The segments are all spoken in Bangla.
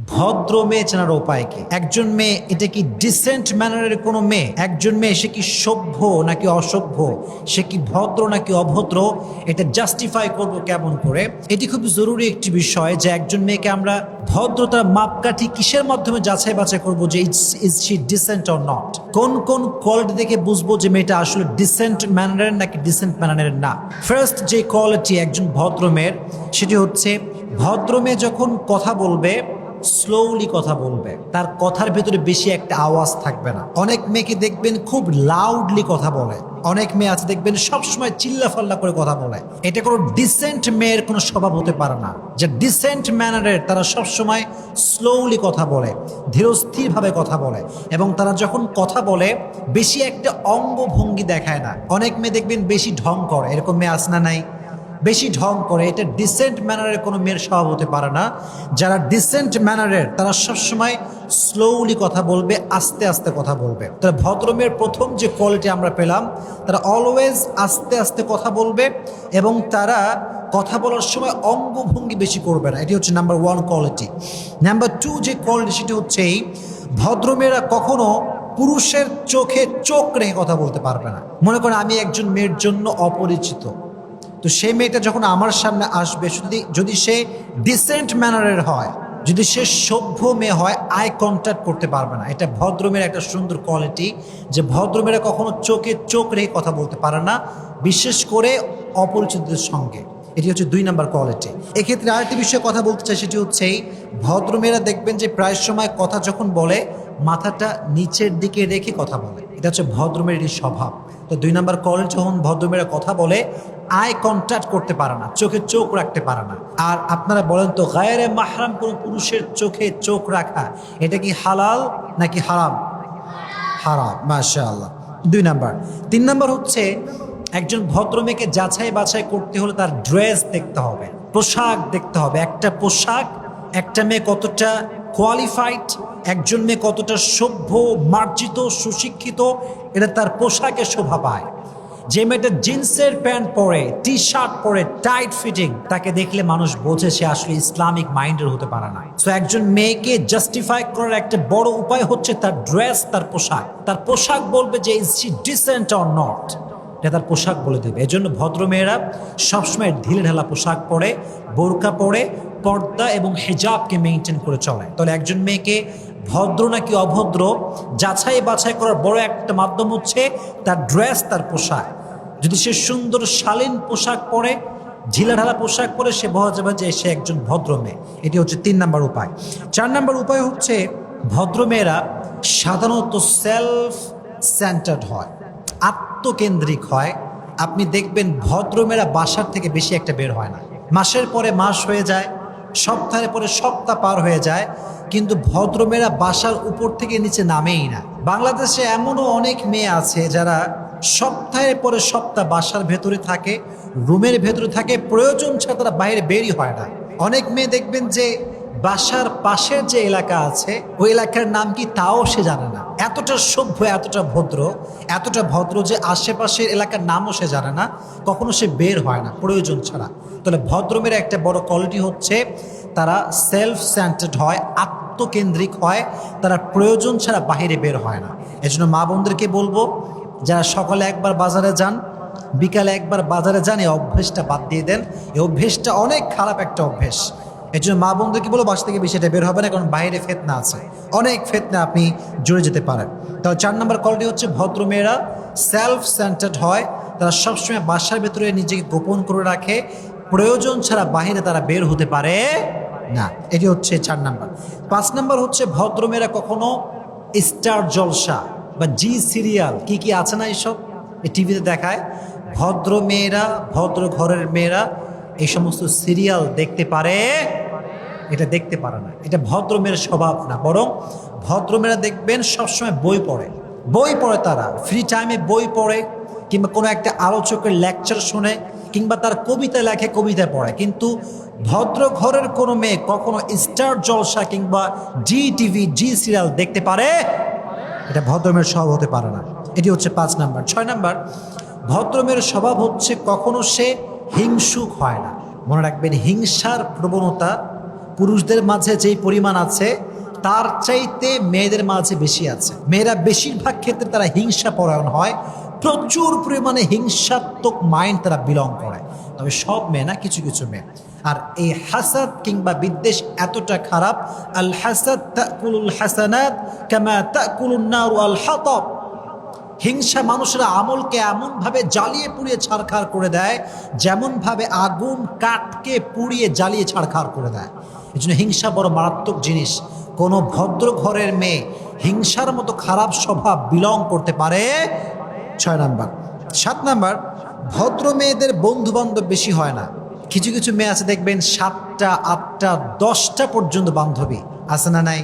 ভদ্র মেয়ে চেনার উপায় কি? একজন মেয়ে এটা কি ডিসেন্ট ম্যানারের কোনো মেয়ে? একজন মেয়ে সে কি সভ্য নাকি অসভ্য, সে কি ভদ্র নাকি অভদ্র, এটা জাস্টিফাই করব কেমন করে? এটি খুব জরুরি একটি বিষয় যে একজন মেয়েকে আমরা ভদ্রতার মাপকাঠি কিসের মাধ্যমে যাচাই বাছাই করবো যে is she decent or not. কোন কোন কোয়ালিটি দেখে বুঝবো যে মেয়েটা আসলে ডিসেন্ট ম্যানারের নাকি ডিসেন্ট ম্যানারের না? ফার্স্ট যে কোয়ালিটি একজন ভদ্র মেয়ের, সেটি হচ্ছে ভদ্র মেয়ে যখন কথা বলবে স্লোলি কথা বলবে, তার কথার ভেতরে বেশি একটা আওয়াজ থাকবে না। অনেক মেয়েকে দেখবেন খুব লাউডলি কথা বলে, অনেক মেয়ে আছে দেখবেন সবসময় চিল্লা ফাল্লা করে কথা বলে। এটা কোনো ডিসেন্ট মেয়ের কোনো স্বভাব হতে পারে না। যে ডিসেন্ট ম্যানারের তারা সবসময় স্লোলি কথা বলে, ধীরস্থিরভাবে কথা বলে, এবং তারা যখন কথা বলে বেশি একটা অঙ্গভঙ্গি দেখায় না। অনেক মেয়ে দেখবেন বেশি ঢং করে, এরকম মেয়ে আছে না নাই? বেশি ঢং করে, এটা ডিসেন্ট ম্যানারের কোনো মেয়ের স্বভাব হতে পারে না। যারা ডিসেন্ট ম্যানারের তারা সবসময় স্লোলি কথা বলবে, আস্তে আস্তে কথা বলবে। তারা ভদ্র মেয়ের প্রথম যে কোয়ালিটি আমরা পেলাম, তারা অলওয়েজ আস্তে আস্তে কথা বলবে এবং তারা কথা বলার সময় অঙ্গভঙ্গি বেশি করবে না। এটি হচ্ছে number one quality. Number two যে কোয়ালিটি সেটি হচ্ছে এই, ভদ্রমেয়েরা কখনো পুরুষের চোখে চোখ রেখে কথা বলতে পারবে না। মনে করেন আমি একজন মেয়ের জন্য অপরিচিত, তো সেই মেয়েটা যখন আমার সামনে আসবে, যদি সে ডিসেন্ট ম্যানারের হয়, যদি সে সভ্য মেয়ে হয়, আই কন্ট্যাক্ট করতে পারবে না। এটা ভদ্রমেয়ের একটা সুন্দর কোয়ালিটি, যে ভদ্রমেয়েরা কখনো চোখে চোখ রেখে কথা বলতে পারে না, বিশেষ করে অপরিচিতদের সঙ্গে। এটি হচ্ছে 2 নাম্বার কোয়ালিটি। এক্ষেত্রে আরেকটি বিষয়ে কথা বলতে চাই, সেটি হচ্ছে ভদ্রমেয়েরা দেখবেন যে প্রায় সময় কথা যখন বলে মাথাটা নিচের দিকে রেখে কথা বলে। এটা হচ্ছে ভদ্রমেয়েরই স্বভাব। তো 2 নাম্বার কোয়ালিটি, যখন ভদ্রমেয়েরা কথা বলে আই কন্ট্যাক্ট করতে পারে না, চোখে চোখ রাখতে পারে না। আর আপনারা বলেন তো, গায়রে মাহরাম কোনো পুরুষের চোখে চোখ রাখা এটা কি হালাল নাকি হারাম? হারাম, মাশাআল্লাহ। 2 নাম্বার। 3 নাম্বার হচ্ছে একজন ভদ্র মেয়েকে যাচাই বাছাই করতে হলে তার ড্রেস দেখতে হবে, পোশাক দেখতে হবে। একটা পোশাক, একটা মেয়ে কতটা কোয়ালিফাইড, একজন মেয়ে কতটা সভ্য, মার্জিত, সুশিক্ষিত, এটা তার পোশাকে শোভা পায়। যে মেয়েটা জিন্সের প্যান্ট পরে, টি শার্ট পরে, টাইট ফিটিং, তাকে দেখলে মানুষ বোঝে সে আসলে ইসলামিক মাইন্ডের হতে পারে না। সো একজন মেয়েকে জাস্টিফাই করার একটা বড় উপায় হচ্ছে তার ড্রেস, তার পোশাক। তার পোশাক বলবে যে is she decent or not, এটা তার পোশাক বলে দেবে। এজন্য ভদ্র মেয়েরা সবসময় ঢিলে ঢালা পোশাক পরে, বোরকা পরে, পর্দা এবং হিজাবকে মেনটেন করে চলে। তাহলে একজন মেয়েকে ভদ্র নাকি অভদ্র যাচাই বাছাই করার বড় একটা মাধ্যম হচ্ছে তার ড্রেস, তার পোশাক। যদি সে সুন্দর শালীন পোশাক পরে, ঢিলাঢালা পোশাক পরে, সে বোঝা যাবে যে সে একজন ভদ্র মেয়ে। এটি হচ্ছে 3 নাম্বার উপায়। 4 নাম্বার উপায় হচ্ছে ভদ্র মেয়েরা সাধারণত সেলফ সেন্টার্ড হয়, আত্মকেন্দ্রিক হয়। আপনি দেখবেন ভদ্রমেয়েরা বাসার থেকে বেশি একটা বের হয় না। মাসের পরে মাস হয়ে যায়, সপ্তাহের পরে সপ্তাহ পার হয়ে যায়, কিন্তু ভদ্রমেয়েরা বাসার উপর থেকে নিচে নামেই না। বাংলাদেশে এমনও অনেক মেয়ে আছে যারা সপ্তাহের পরে সপ্তাহ বাসার ভেতরে থাকে, রুমের ভেতরে থাকে, প্রয়োজন ছাড়া তারা বাইরে বেরই হয় না। অনেক মেয়ে দেখবেন যে বাসার পাশের যে এলাকা আছে ওই এলাকার নাম কি তাও সে জানে না। এতটা সভ্য, এতটা ভদ্র যে আশেপাশের এলাকার নামও সে জানে না, কখনো সে বের হয় না প্রয়োজন ছাড়া। তাহলে ভদ্রমের একটা বড় কোয়ালিটি হচ্ছে তারা সেলফ সেন্টার্ড হয়, আত্মকেন্দ্রিক হয়, তারা প্রয়োজন ছাড়া বাইরে বের হয় না। এজন্য মা বোনদেরকে বলবো, যারা সকালে একবার বাজারে যান, বিকালে একবার বাজারে যান, এই অভ্যেসটা বাদ দিয়ে দেন। এই অভ্যেসটা অনেক খারাপ একটা অভ্যেস। এই জন্য মা বোনদেরকে বলো বাসা থেকে বেশি এটা বের হবে না, কারণ বাইরে ফেতনা আছে, অনেক ফেতনা আপনি জুড়ে যেতে পারেন। তাহলে 4 নাম্বার কোয়ালিটি হচ্ছে ভদ্র মেয়েরা সেলফ সেন্টার্ড হয়, তারা সবসময় বাসার ভেতরে নিজেকে গোপন করে রাখে, প্রয়োজন ছাড়া বাইরে তারা বের হতে পারে না। এটি হচ্ছে 4 নাম্বার। 5 নাম্বার হচ্ছে ভদ্র মেয়েরা কখনো স্টার জলসা বা জি সিরিয়াল কি কি আছে না এইসব এই টিভিতে দেখায়, ভদ্র মেয়েরা, ভদ্র ঘরের মেয়েরা এই সমস্ত সিরিয়াল দেখতে পারে, এটা দেখতে পারে না। এটা ভদ্র মেয়ের স্বভাব না, বরং ভদ্র মেয়েরা দেখবেন সবসময় বই পড়ে, তারা ফ্রি টাইমে বই পড়ে, কিংবা কোনো একটা আলোচকের লেকচার শুনে, কিংবা তার কবিতা লেখে, কবিতা পড়ে। কিন্তু ভদ্র ঘরের কোনো মেয়ে কখনো স্টার জলসা কিংবা জি টিভি, জি সিরিয়াল দেখতে পারে, এটা ভদ্রমের স্বভাব হতে পারে না। এটি হচ্ছে 5 নাম্বার। 6 নাম্বার, ভদ্রমের স্বভাব হচ্ছে কখনো সে হিংসুক হয় না। মনে রাখবেন, হিংসার প্রবণতা পুরুষদের মাঝে যেই পরিমাণ আছে তার চাইতে মেয়েদের মাঝে বেশি আছে। মেয়েরা বেশিরভাগ ক্ষেত্রে তারা হিংসা পরায়ণ হয়, প্রচুর পরিমাণে হিংসাত্মক মাইন্ড তারা বিলং করে। তবে সব মেয়ে না, কিছু কিছু মেয়ে। আর এই হাসাদ কিংবা বিদ্বেষ এতটা খারাপ, আল হাসাদ তাকুলুল হাসানাত কামা তাকুলুন নারু আল হাতাব। হিংসা মানুষের আমলকে এমনভাবে জ্বালিয়ে পুড়িয়ে ছারখার করে দেয় যেমনভাবে আগুন কাঠকে পুড়িয়ে জ্বালিয়ে ছারখার করে দেয়। এই জন্য হিংসা বড় মারাত্মক জিনিস। কোনো ভদ্র ঘরের মেয়ে হিংসার মতো খারাপ স্বভাব বিলং করতে পারে। 6 নাম্বার। 7 নাম্বার, ভদ্র মেয়েদের বন্ধু বান্ধব বেশি হয় না। কিছু কিছু মেয়ে আছে দেখবেন 7টা 8টা 10টা পর্যন্ত বান্ধবী আছে না নাই?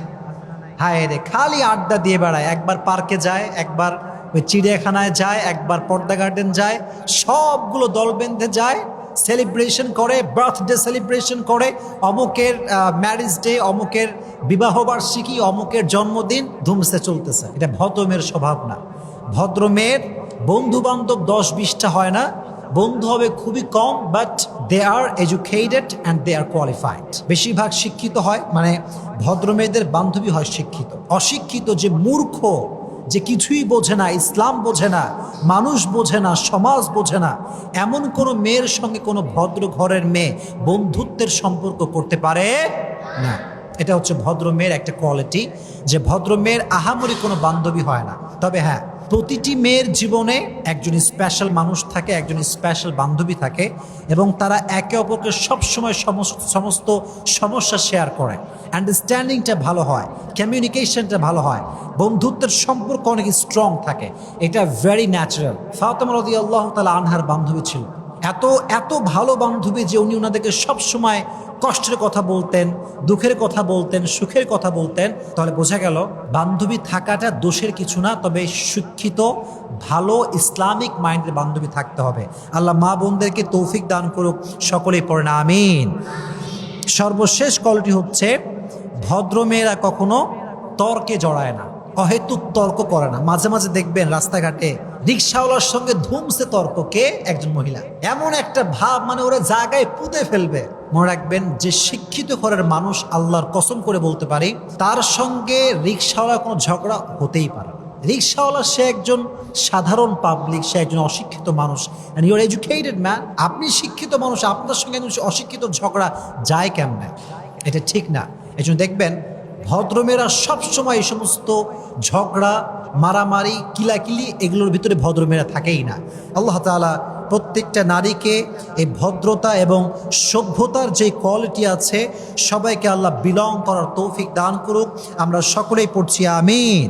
হায় রে, খালি আড্ডা দিয়ে বেড়ায়। একবার পার্কে যায়, একবার ওই চিড়িয়াখানায় যায়, একবার পর্দা গার্ডেন যায়, সবগুলো দল বেঁধে যায়, সেলিব্রেশন করে, বার্থডে সেলিব্রেশন করে, অমুকের ম্যারেজ ডে, অমুকের বিবাহবার্ষিকী, অমুকের জন্মদিন ধুমসে চলতেছে। এটা ভদ্র মেয়ের স্বভাব না। ভদ্র মেয়ের বন্ধু বান্ধব 10-20টা হয় না, বন্ধু হবে খুবই কম, but they are educated and they are qualified. বেশিরভাগ শিক্ষিত হয়, মানে ভদ্র মেয়েদের বান্ধবী হয় শিক্ষিত। অশিক্ষিত যে মূর্খ, যে কিছুই বোঝে না, ইসলাম বোঝে না, মানুষ বোঝে না, সমাজ বোঝে না, এমন কোনো মেয়ের সঙ্গে কোনো ভদ্র ঘরের মেয়ে বন্ধুত্বের সম্পর্ক করতে পারে না। এটা হচ্ছে ভদ্র মেয়ের একটা কোয়ালিটি, যে ভদ্র মেয়ের আহামরি কোনো বান্ধবী হয় না। তবে হ্যাঁ, প্রতিটি মেয়ের জীবনে একজন স্পেশাল মানুষ থাকে, একজন স্পেশাল বান্ধবী থাকে, এবং তারা একে অপরকে সবসময় সমস্ত সমস্যা শেয়ার করে। আন্ডারস্ট্যান্ডিংটা ভালো হয়, কমিউনিকেশনটা ভালো হয়, বন্ধুত্বের সম্পর্ক অনেক স্ট্রং থাকে। এটা ভেরি ন্যাচারাল। ফাতেমা রাদিয়াল্লাহু তাআলা আনহার বান্ধবী ছিল এত এত ভালো বান্ধবী যে উনি ওনাদেরকে সবসময় কষ্টের কথা বলতেন, দুঃখের কথা বলতেন, সুখের কথা বলতেন। তাহলে বোঝা গেল বান্ধবী থাকাটা দোষের কিছু না, তবে শিক্ষিত ভালো ইসলামিক মাইন্ডের বান্ধবী থাকতে হবে। আল্লাহ মা বোনদেরকে তৌফিক দান করুক, সকলেই পড়েন আমিন। সর্বশেষ কলটি হচ্ছে, ভদ্র মেয়েরা কখনো তর্কে জড়ায় না, অহেতুক তর্ক করে না। মাঝে মাঝে দেখবেন রাস্তাঘাটে রিক্সাওয়ালার সঙ্গে ধুমসে তর্ক, কে? একজন মহিলা। এমন একটা ভাব, মানে ওরা জায়গায় পুঁতে ফেলবে। মনে রাখবেন, যে শিক্ষিত ঘরের মানুষ, আল্লাহর কসম করে বলতে পারি, তার সঙ্গে রিক্সাওয়ালার কোনো ঝগড়া হতেই পারে না। রিক্সাওয়ালা সে একজন সাধারণ পাবলিক, সে একজন অশিক্ষিত মানুষ। And you are educated man, আপনি শিক্ষিত মানুষ, আপনার সঙ্গে অশিক্ষিত ঝগড়া যায় কেমনে? এটা ঠিক না। এই জন্য দেখবেন ভদ্রমেয়েরা সবসময় এই সমস্ত ঝগড়া, মারামারি, কিলাকিলি, এগুলোর ভিতরে ভদ্রমেয়েরা থাকেই না। আল্লাহ তাআলা প্রত্যেকটা নারীকে এই ভদ্রতা এবং সভ্যতার যে কোয়ালিটি আছে, সবাইকে আল্লাহ বিলং করার তৌফিক দান করুক। আমরা সকলেই পড়ছি আমিন।